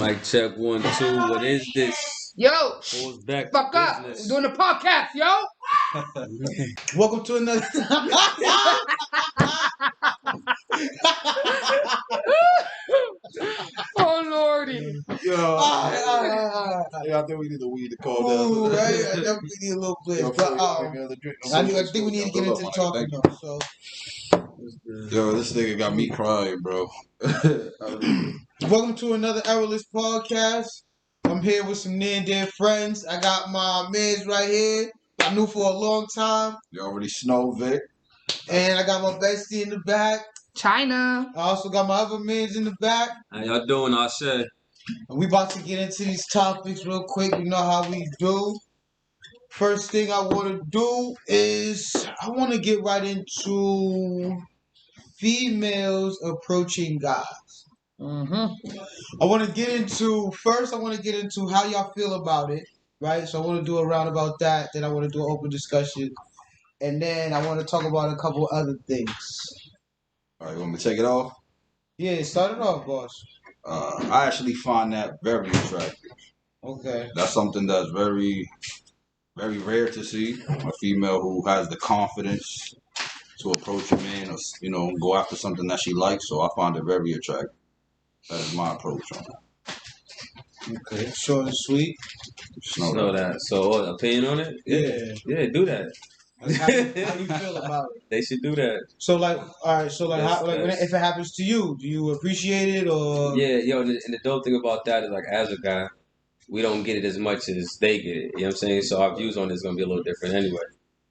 Mic check 1, 2. What is this? Yo, Who's back fuck to up. business? We're doing a podcast, yo. Welcome to another. Oh lordy. Yo, I think we need a weed to call Ooh, down. right? I definitely need a little place. Yo, But I I think we need to get into the talking though. So Yo, this nigga got me crying, bro. welcome to another Errorless podcast. I'm here with some near and dear friends. I got my mans right here. I knew for a long time. You already snow, Vic. And I got my bestie in the back. China. I also got my other mans in the back. How y'all doing, Aashe? And we about to get into these topics real quick. You know how we do. First thing I want to do is I want to get right into females approaching guys. Mm-hmm. I want to get into how y'all feel about it, right? So I want to do a round about that. Then I want to do an open discussion, and then I want to talk about a couple other things. All right, you want me to take it off? Yeah, start it off, boss. I actually find that very attractive. Okay. That's something that's very, very rare to see. A female who has the confidence to approach a man or, go after something that she likes. So I find it very attractive. That is my approach on it. Okay. Short and sweet. Know that. So, opinion on it? Yeah, do that. How you feel about it? They should do that. So like, all right. So like, Yes. if it happens to you, do you appreciate it or? Yeah, yo, and the dope thing about that is, like, as a guy, we don't get it as much as they get it. You know what I'm saying? So our views on it is going to be a little different anyway.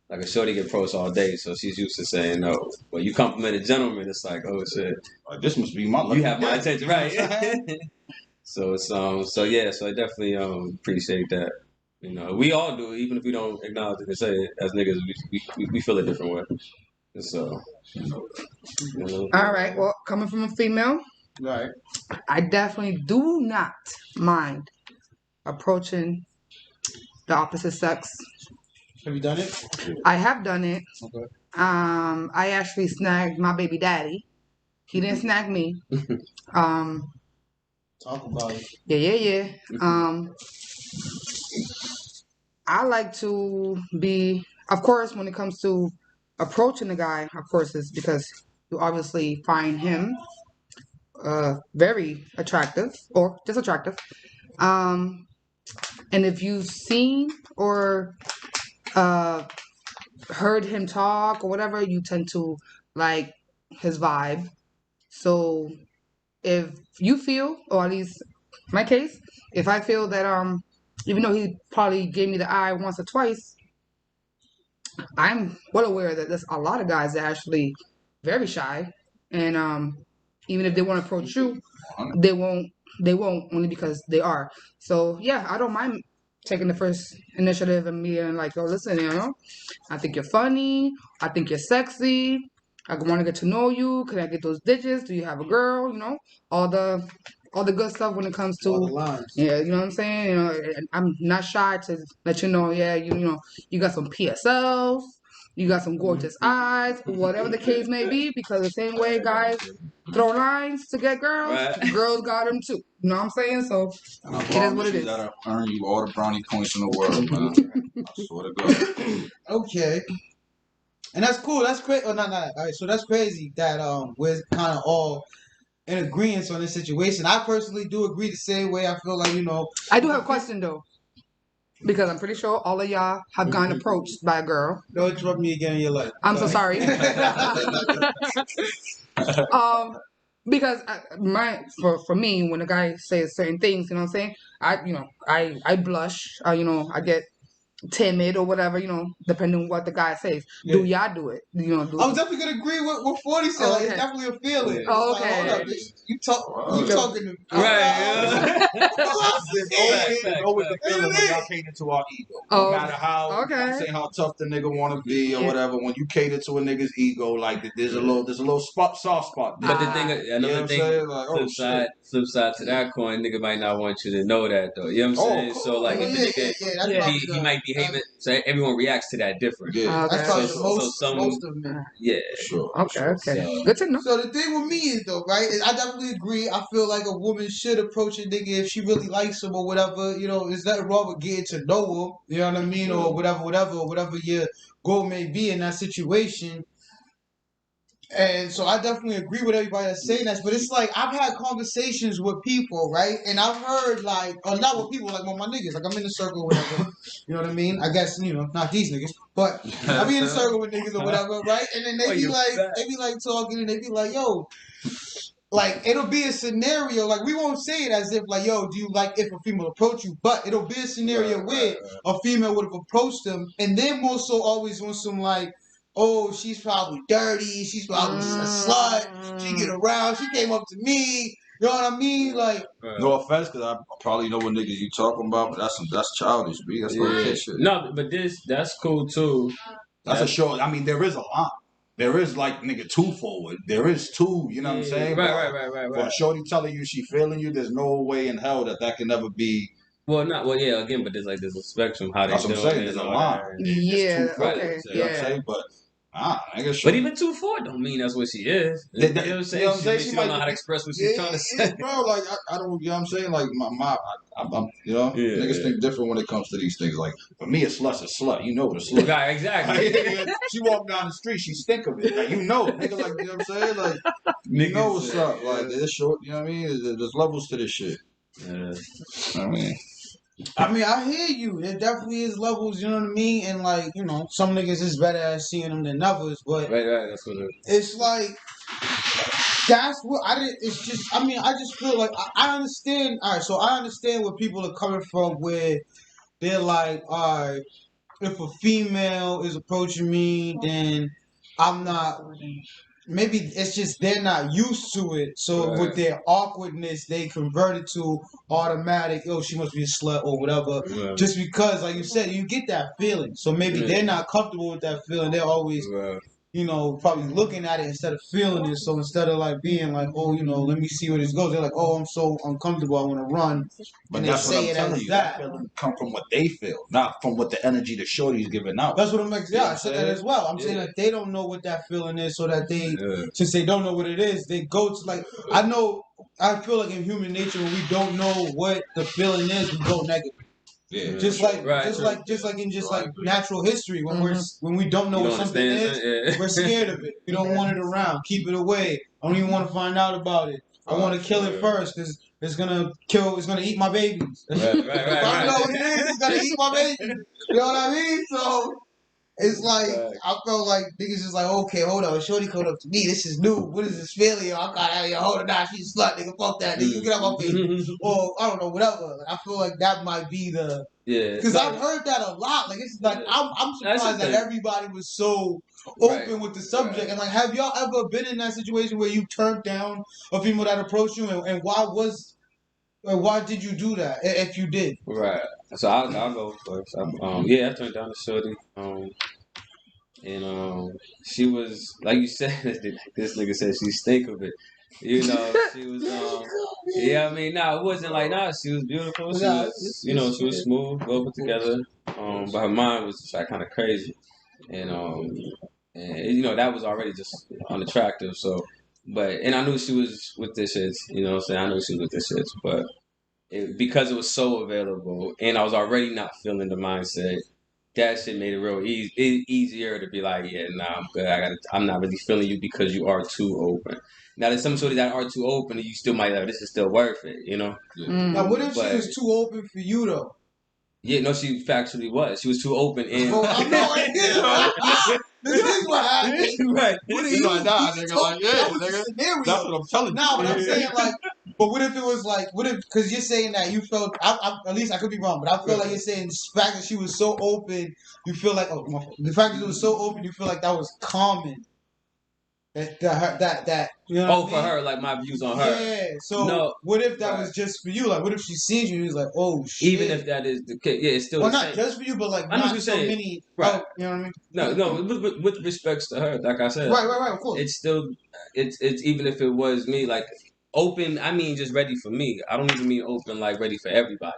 Like, a shorty get pros all day, so she's used to saying no. When you compliment a gentleman, it's like, oh, shit. Like, this must be my lucky You have my day. attention, right? So it's so I definitely appreciate that. You know, we all do, even if we don't acknowledge it and say it as niggas, we feel a different way. And so, All right. Well, coming from a female, Right. I definitely do not mind approaching the opposite sex. Have you done it? I have done it. Okay. I actually snagged my baby daddy. He didn't snag me. Talk about it. Yeah. I like to be, of course, when it comes to approaching a guy, of course, it's because you obviously find him very attractive or just attractive. And if you've seen or heard him talk or whatever, you tend to like his vibe. So if you feel, or at least my case, if I feel that even though he probably gave me the eye once or twice, I'm well aware that there's a lot of guys that are actually very shy, and even if they want to approach you, they won't only because they are. So yeah, I don't mind taking the first initiative and being like, oh, listen, I think you're funny, I think you're sexy, I want to get to know you. Can I get those digits? Do you have a girl? All the good stuff when it comes to All the lines. yeah, you know what I'm saying. And I'm not shy to let you know. Yeah, you got some PSLs, you got some gorgeous eyes, whatever the case may be. Because the same way guys throw lines to get girls, Right. girls got them too. You know what I'm saying? So And I it is what promise it you is. that'll earn you all the brownie points in the world, man. I swear to God. Okay. And that's cool. That's great. Oh, no. All right. So that's crazy that we're kind of all in agreement on this situation. I personally do agree the same way. I feel like I do have a question though, because I'm pretty sure all of y'all have gotten approached by a girl. Don't interrupt me again in your life. I'm so sorry. Because for me, when a guy says certain things, you know what I'm saying, I blush, I get timid or whatever, depending on what the guy says. Yeah. Do y'all do it? I was definitely gonna agree with what 40 said. Like, Okay. it's definitely a feeling. Oh, It's like, okay. hold up, bitch. You talking to me. Right, There's always the feeling when y'all cater to our ego. No Oh, matter how, okay. say how tough the nigga want to be or whatever, when you cater to a nigga's ego, like there's a little soft spot there. But the thing, You know another what I'm thing, saying? Like, oh, flip side to that coin, nigga might not want you to know that though. You know what I'm saying? cool. So like, Yeah, if the nigga, that's Yeah. probably he might be hating, so everyone reacts to that different. Yeah, Okay. That's probably So- the so most of men. Yeah. sure. Okay. So- Good to know. So the thing with me is though, right? Is I definitely agree. I feel like a woman should approach a nigga she really likes him or whatever, you know, there's nothing wrong with getting to know him, you know what I mean, or whatever your goal may be in that situation. And so I definitely agree with everybody that's saying that. But it's like I've had conversations with people, right? And I've heard like, or not with people, like with my niggas. Like I'm in the circle or whatever. You know what I mean? I guess, you know, not these niggas, but I be in the circle with niggas or whatever, right? And then they be like talking and they be like, yo, like it'll be a scenario, like we won't say it as if like, yo, do you like if a female approach you? But it'll be a scenario where a female would have approached them, and they're more so always on some like, oh, she's probably dirty, she's probably a slut, she get around, she came up to me, you know what I mean? Like, no offense, because I probably know what niggas you talking about, but that's childish, B. That's little kid shit. No, but that's cool too. That's a show. I mean, there is a line. There is like nigga too forward. There is two. You know what I'm saying? Right. For a shorty telling you she feeling you, there's no way in hell that can ever be. Well, yeah, again, but there's a spectrum how they That's do what I'm saying. There's a line. Yeah, It's too okay, forward, you know what I'm saying? But nigga, but even 2-4 don't mean that's what she is. You know what I'm saying? She don't know how to express what she's trying to say. Bro, like I don't, you know what I'm saying? Like I'm you know, niggas think different when it comes to these things. Like for me, a slut's a slut. You know what a slut. Right, exactly. Like, she walk down the street, she stink of it. Like you know, nigga. Like you know what I'm saying? Like you know what's up. Like this short. You know what I mean? There's levels to this shit. Yeah. I mean, I hear you. There definitely is levels, you know what I mean? And like, you know, some niggas is better at seeing them than others, but Right, that's what it's like that's what I did. It's just, I mean, I just feel like I understand. All right, so I understand where people are coming from, where they're like, all right, if a female is approaching me, then I'm not. Maybe it's just they're not used to it. So with their awkwardness, they convert it to automatic. Oh, she must be a slut or whatever. Right. Just because, like you said, you get that feeling. So maybe they're not comfortable with that feeling. They're always, you know, probably looking at it instead of feeling it. So instead of like being like, oh, you know, let me see where this goes, they're like, oh, I'm so uncomfortable, I want to run. But and that's they what say I'm it telling as you. that. Feeling come from what they feel, not from what the energy the shorty's giving out. That's what I'm like. Yeah, I said that as well. I'm saying that they don't know what that feeling is, so that they, since they don't know what it is, they go to like. I feel like in human nature, when we don't know what the feeling is, we go negative. Yeah, just like in natural history, when when we don't know what something is, we're scared of it. We don't want it around. Keep it away. I don't even want to find out about it. I want to kill it first because it's gonna eat my babies. If I know what it is, it's gonna eat my babies. You know what I mean? So it's like I felt like niggas just like, okay, hold on, shorty code up to me. This is new. What is this feeling? I got hold on, now she's a slut, nigga. Fuck that, nigga. You get out my face. Or I don't know, whatever. Like, I feel like that might be the because I've heard that a lot. Like it's like I'm surprised that everybody was so open with the subject. And like, have y'all ever been in that situation where you turned down a female that approached you, and why did you do that if you did? Right. So I'll go first. I turned down the shorty. And she was like you said. This nigga said she stink of it. You know, she was. I mean, it wasn't like she was beautiful. She was, she was smooth, well put together. But her mind was just like kind of crazy, and that was already just unattractive. So, and I knew she was with this shit. You know what I'm saying? I knew she was with this shit, but because it was so available, and I was already not feeling the mindset. That shit made it real easier to be like, yeah, nah, I'm good. I'm not really feeling you because you are too open. Now, there's some sort of that are too open, and you still might like, this is still worth it, you know? Now, what if she was too open for you, though? Yeah, no, she factually was. She was too open and... This is what happened. Right. What are you like, nah, nigga? Like, yeah, nigga. That's what I'm telling you. No, but I'm saying, like, but what if it was like, because you're saying that you felt, at least I could be wrong, but I feel like you're saying the fact that she was so open, you feel like, the fact that she was so open, you feel like that was common. That you know what I mean? For her, like my views on her. Yeah. So what if that was just for you? Like, what if she sees you and is like, oh shit. Even if that is the case, it's still. Well, not just for you, but like not so many. Right. You know what I mean? No. With respects to her, like I said. Right. Of course. It's still, it's even if it was me, like open. I mean, just ready for me. I don't even mean open, like ready for everybody.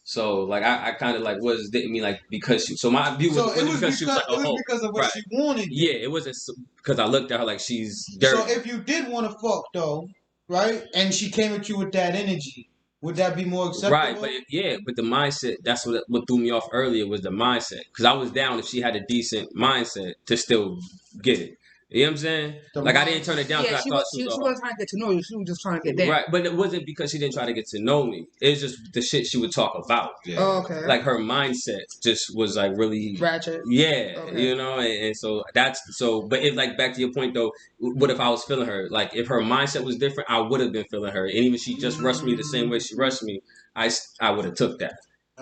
So like I kind of like didn't mean like because she. So my view was because she was like because of what she wanted. Yeah, it wasn't because I looked at her like she's dirty. So if you did want to fuck though, right, and she came at you with that energy, Would that be more acceptable? Right, but the mindset, that's what threw me off earlier was the mindset. Because I was down if she had a decent mindset to still get it. You know what I'm saying? The Like, I didn't turn it down Yeah, because I thought she was she a wasn't trying to get to know you. She was just trying to get down. right, but it wasn't because she didn't try to get to know me. It was just the shit she would talk about. Yeah. Oh, okay. Like her mindset just was like really Ratchet. yeah, Okay. you know, and so that's so. But if like back to your point though, what if I was feeling her? Like if her mindset was different, I would have been feeling her, and even if she just rushed me the same way she rushed me, I would have took that.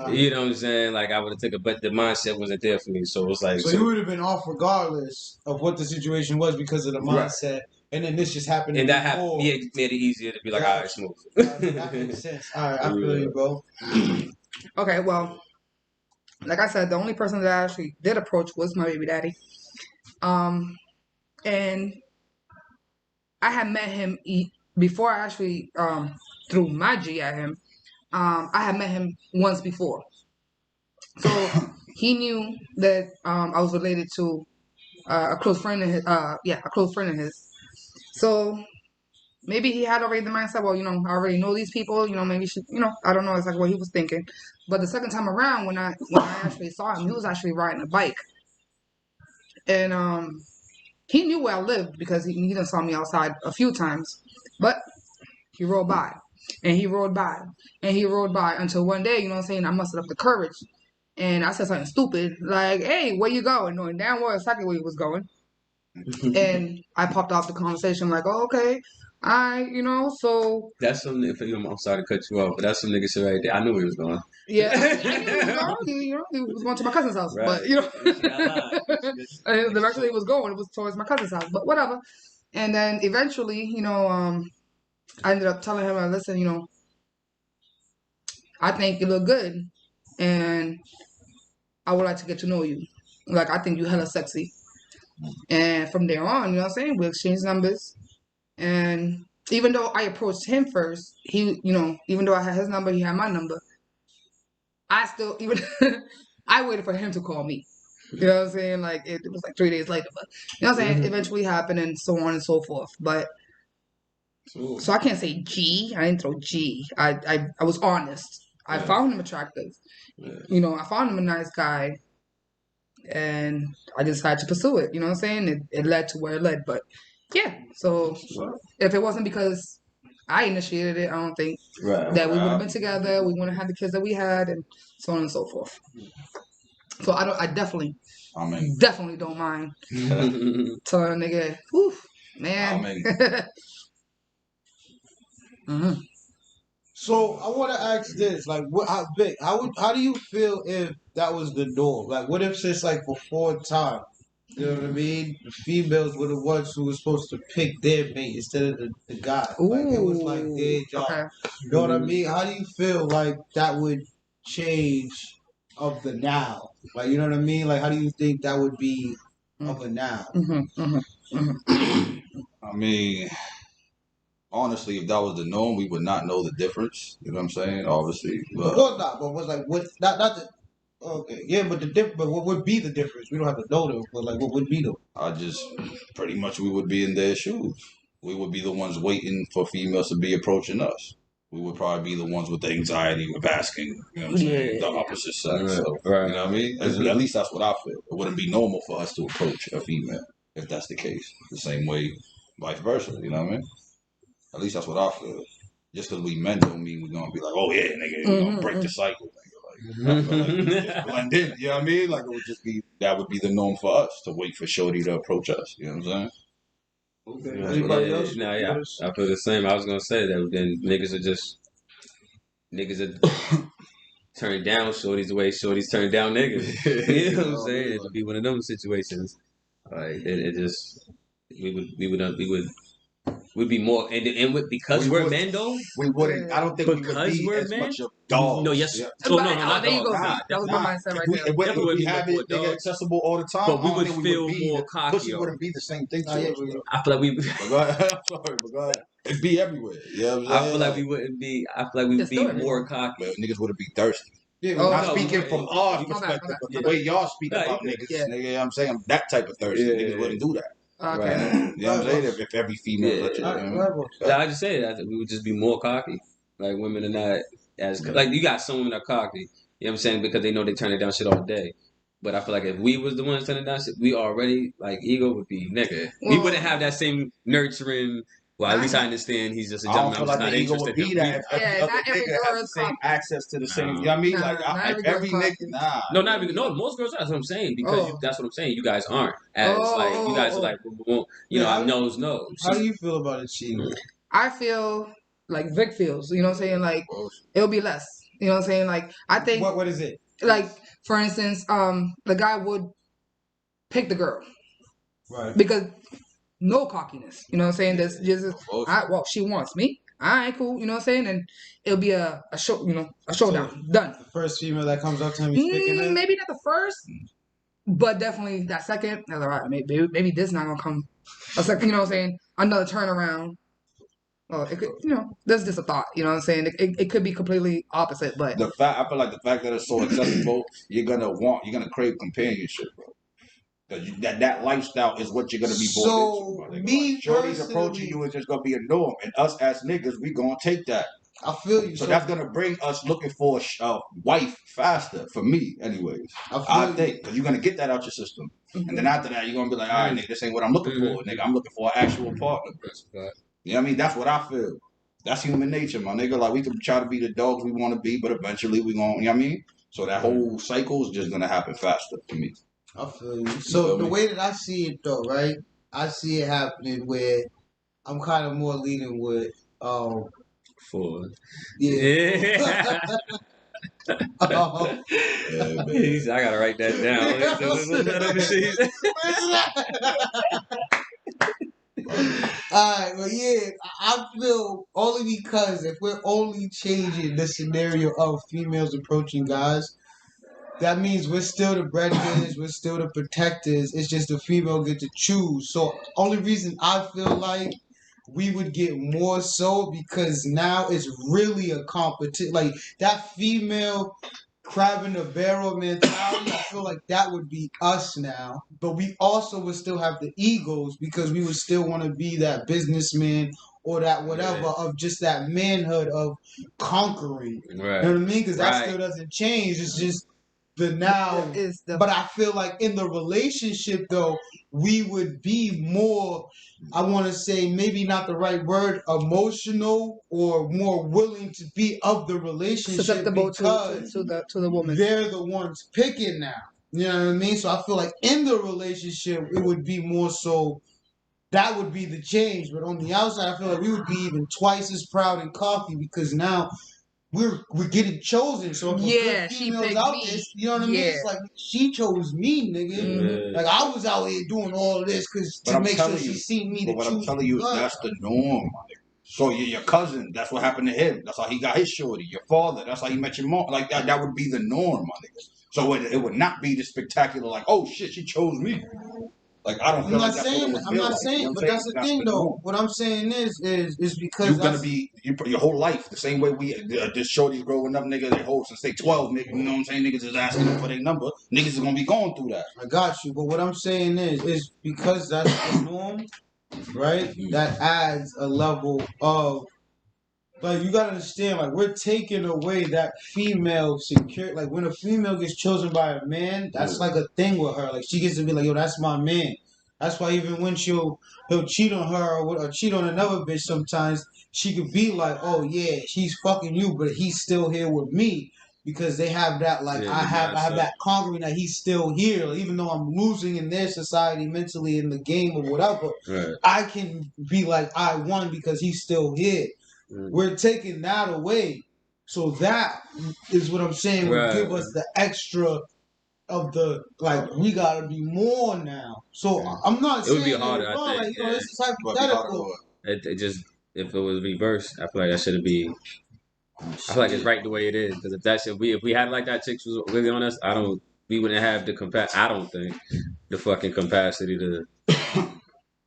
You know what I'm saying? Like I would have took it, but the mindset wasn't there for me. So it was like So you would have been off regardless of what the situation was because of the Right. mindset, and then this just happened. and to that be happened. more. Yeah, it made it easier to be like, all right, smooth. That makes sense. All right, I feel you, bro. Okay, well, like I said, the only person that I actually did approach was my baby daddy. And I had met him before I actually threw my G at him. I had met him once before, so he knew that I was related to a close friend of his. A close friend of his. So maybe he had already the mindset. Well, I already know these people. Maybe she. I don't know exactly what he was thinking. But the second time around, when I actually saw him, he was actually riding a bike, and he knew where I lived because he done saw me outside a few times, but he rode by, and he rode by, and he rode by until one day, I mustered up the courage, and I said something stupid like, "Hey, where you going?" Knowing damn well exactly where he was going, and I popped off the conversation like, "Oh, okay, so." That's some. I'm sorry to cut you off, but that's some nigga shit right there. I knew where he was going. Yeah, I knew he was going. He was going to my cousin's house, Right. but the direction he was going, it was towards my cousin's house, but whatever. And then eventually, I ended up telling him, listen, I think you look good, and I would like to get to know you. Like, I think you hella sexy. And from there on, you know what I'm saying? We exchanged numbers. And even though I approached him first, even though I had his number, he had my number. I still, even, I waited for him to call me. You know what I'm saying? Like, it was like 3 days later. But, you know what I'm saying? It eventually happened and so on and so forth. But, so I can't say G. I didn't throw G. I was honest. I found him attractive. Yeah. I found him a nice guy. And I just had to pursue it. You know what I'm saying? It led to where it led. But, yeah. So, if it wasn't because I initiated it, I don't think that we would have been together. We wouldn't have had the kids that we had and so on and so forth. So, I definitely don't mind telling a nigga, whew, man. Mm-hmm. So I want to ask this: like, how do you feel if that was the norm? Like, what if since like before time, you know what I mean? The females were the ones who were supposed to pick their mate instead of the guy. Like, it was like their job. Okay. You know what I mean? How do you feel like that would change of the now? Like, you know what I mean? Like, how do you think that would be of a now? I mean, honestly, if that was the norm, we would not know the difference. You know what I'm saying? Obviously, But was not. But was like what? Not the. Okay, yeah, but but what would be the difference? We don't have to know them, but like, what would be them? I just pretty much we would be in their shoes. We would be the ones waiting for females to be approaching us. We would probably be the ones with the anxiety of asking, you know what I'm saying, the opposite sex. Right, So, right. you know what I mean? At least that's what I feel. It wouldn't be normal for us to approach a female if that's the case. The same way, vice versa. You know what I mean? At least that's what I feel. Just because we men don't mean we're gonna be like, oh yeah, nigga, we're gonna break the cycle. Nigga. Like, I feel like we would just blend in. You know what I mean? Like it would just be that would be the norm for us to wait for Shorty to approach us. You know what I'm saying? Okay. Yeah, Anybody else? No, yeah, I feel the same. I was gonna say that then niggas are turn down shorties the way shorties turn down niggas. You know what I'm saying? It would be one of them situations. Like it just we'd be more because we're men though. We wouldn't. I don't think we would Because be we're as men? much of dogs. No, yes. Yeah. So no, not there you dogs. go. Nah, That was my mindset right there. If Definitely we be have more it, nigga, dogs. accessible all the time, But we I don't would think feel would be, more pussy cockier. wouldn't be the same thing to us. I feel like we. But go ahead. I'm sorry, but go ahead. It'd be everywhere. You know what I'm I saying? feel like we wouldn't be. I feel like we would be more cocky. But niggas wouldn't be thirsty. Yeah, Oh, Not no, speaking from our perspective, but the way y'all speak about you niggas, yeah. nigga, you know what I'm saying? That type of thirsty. Niggas wouldn't do that. Okay. You know what I'm saying? If every female let you. I just say that we would just be more cocky. Like women are not as like you got some women that are cocky. You know what I'm saying? Because they know they turn it down shit all day. But I feel like if we was the ones turning down shit, we already like ego would be nigga. We Well, wouldn't have that same nurturing. Well, at least I not, understand he's just a I don't gentleman. I'm feel just like not the ego would interested in be him. that if every yeah, other not every nigga girl have the is same cocky. access to the same. You know No. what I mean? Nah, not every girl Every is nigga, cocky. nah. No, not even no. Most girls are. That's what I'm saying because Oh, that's what I'm saying. You guys aren't oh, as like you guys are oh, oh. like boom, boom, boom. You Wait, know I'm nose. how do you feel about it cheating? I feel like Vic feels. You know what I'm saying? Like it'll be less. You know what I'm saying? Like I think, What is it? like for instance, the guy would pick the girl Right. because no cockiness. You know what I'm saying? That's just well, she wants me. All right, cool. You know what I'm saying? And it'll be a show. You know, a showdown. Done. The first female that comes up to him, he's picking her. Maybe not the first, but definitely that second. That's all right. Maybe this not gonna come. A second. You know what I'm saying? Another turnaround. Well, it could. You know, that's just a thought. You know what I'm saying? It could be completely opposite, but I feel like the fact that it's so accessible, you're gonna crave companionship, bro. Because that lifestyle is what you're gonna be bought into. So My nigga. me Like, shorty's approaching personally, you is just gonna be a norm, and us as niggas, we gonna take that. I feel you. So that's gonna bring us looking for a wife faster. For me, anyways, I think because you're gonna get that out your system, and then after that, you're gonna be like, all right, nigga, this ain't what I'm looking for, nigga. I'm looking for an actual partner. You know what I mean? That's what I feel. That's human nature, my nigga. Like we can try to be the dogs we want to be, but eventually we gonna, you know what I mean? So that whole cycle is just gonna happen faster for me. I feel you. So the way that I see it though, right? I see it happening where I'm kind of more leaning with, For yeah. I gotta write that down. Alright, but yeah, I feel only because if we're only changing the scenario of females approaching guys, that means we're still the breadwinners, we're still the protectors. It's just the female get to choose. So only reason I feel like we would get more so because now it's really a competition. Like that female crab in the barrel mentality, I feel like that would be us now. But we also would still have the egos because we would still want to be that businessman or that whatever of just that manhood of conquering. Right. You know what I mean? Because that still doesn't change. It's just the now. But I feel like in the relationship though, we would be more, I want to say maybe not the right word, emotional or more willing to be of the relationship susceptible because to the woman. They're the ones picking now. You know what I mean? So I feel like in the relationship it would be more so that would be the change. But on the outside I feel like we would be even twice as proud and cocky because now we're getting chosen. So if a good female's out there, you know what I mean? It's like she chose me, nigga. Mm-hmm. Like I was out here doing all of this to make sure she seen me. But what I'm telling you is that's the norm, my nigga. So your cousin, that's what happened to him. That's how he got his shorty. Your father, that's how you met your mom. Like that would be the norm, my nigga. So it would not be the spectacular, like, oh shit, she chose me. Like I don't feel like that's what it would feel like. I'm not saying, but that's the thing though. What I'm saying is because you're gonna be your whole life the same way we this shorties growing up, nigga. Their whole since they 12, nigga. You know what I'm saying? Niggas is asking them for their number. Niggas is gonna be going through that. I got you, but what I'm saying is because that's the norm, right? That adds a level of like you gotta understand, like we're taking away that female security. Like when a female gets chosen by a man, that's like a thing with her. Like she gets to be like, yo, that's my man. That's why even when he'll cheat on her or cheat on another bitch, sometimes she could be like, oh yeah, he's fucking you, but he's still here with me because they have that like I have that conquering that he's still here, like, even though I'm losing in their society mentally in the game or whatever. Right. I can be like I won because he's still here. We're taking that away. So that is what I'm saying would give us the extra of the like we gotta be more now. So I'm not saying it would be harder. I think. Like, this is hypothetical. It just if it was reversed, I feel like that shouldn't be. I feel like it's right the way it is because if we had like that chicks was really on us, we wouldn't have the I don't think the fucking capacity to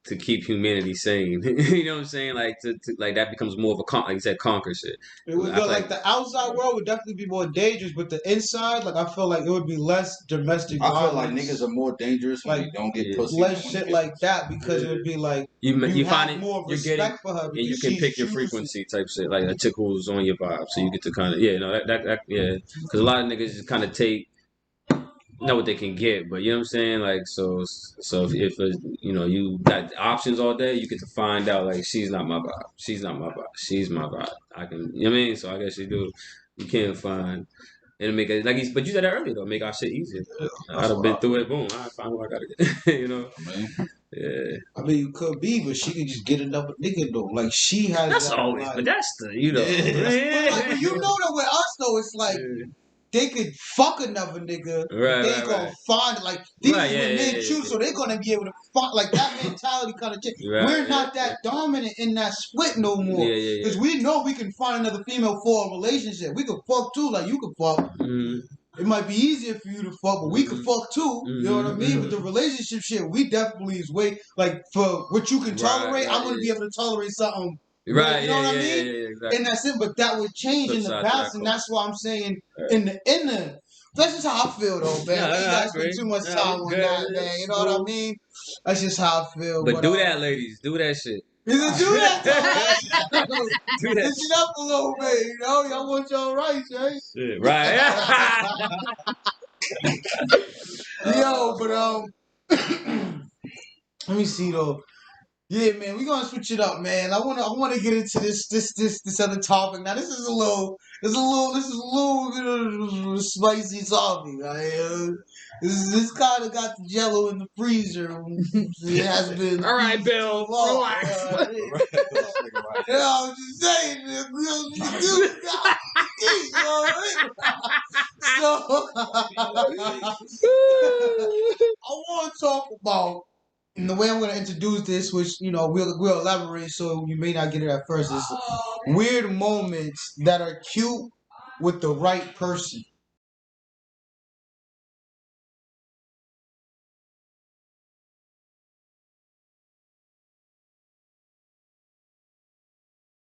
to keep humanity sane. You know what I'm saying? Like like that becomes more of a like you said, conquer shit. It would I go feel like the outside world would definitely be more dangerous, but the inside, like I feel like it would be less domestic I violence. feel like niggas are more dangerous when like they don't get yeah. pussy. less than when shit they get like pussy. that because it would be like You you find have it, more you're getting, respect for her and because you can she's pick your choosing. frequency type shit, like a chick who's on your vibe, so you get to kind of yeah, no, that yeah, because a lot of niggas just kind of take know what they can get, but you know what I'm saying, like so if you know you got options all day, you get to find out like she's not my vibe, she's not my vibe, she's my vibe. I can, you know what I mean, so I guess you do, you can find. It'll make it like but you said that earlier though, make our shit easier. Yeah, I'd that's have what been I through feel. it, boom, I find what I gotta get, you know. I mean, Yeah, I mean, you could be, but she could just get another nigga though. Like she has that's that. always, but Like, that's the you know. but you know that with us though, it's like they could fuck another nigga, but Right, they right, ain't gonna right. find it. Like these Right, is yeah, when yeah, men yeah, choose, yeah. so they're gonna be able to fuck. Like that mentality kind of change. Right, We're not that dominant in that split no more, yeah, yeah, because yeah. we know we can find another female for a relationship. We could fuck too, like you could fuck. Mm-hmm. It might be easier for you to fuck, but we could fuck too. You know what I Mm-hmm. mean? But Mm-hmm. the relationship shit, we definitely is way like for what you can Right, tolerate. right, I'm gonna be able to tolerate something. yeah. Way, Right, you know yeah, what I yeah, yeah, mean? yeah, exactly. And that's it. But that would change Flip in the side to that past, and coin. that's why I'm saying Right. in the. That's just how I feel though, man. No, We no, ain't I gotta spend agree. too much No, time we on good. that, man. You It's know what I cool. mean? That's just how I feel. But do that, ladies. Do that shit. You can do that, though, right? Do that Listen up a little bit, you know. Y'all want your rights, right? shit. Right. Yo, but let me see though. Yeah, man, we're gonna switch it up, man. I wanna get into this other topic. Now this is a little bit of a spicy topic. Right? This kind of got the jello in the freezer. It has been in the All right, freezer Bill. too long. Relax. You know, I'm just saying, man, we don't need to do it. You know what I mean? So I want to talk about. And the way I'm going to introduce this, which you know we'll elaborate, so you may not get it at first, is weird moments that are cute with the right person.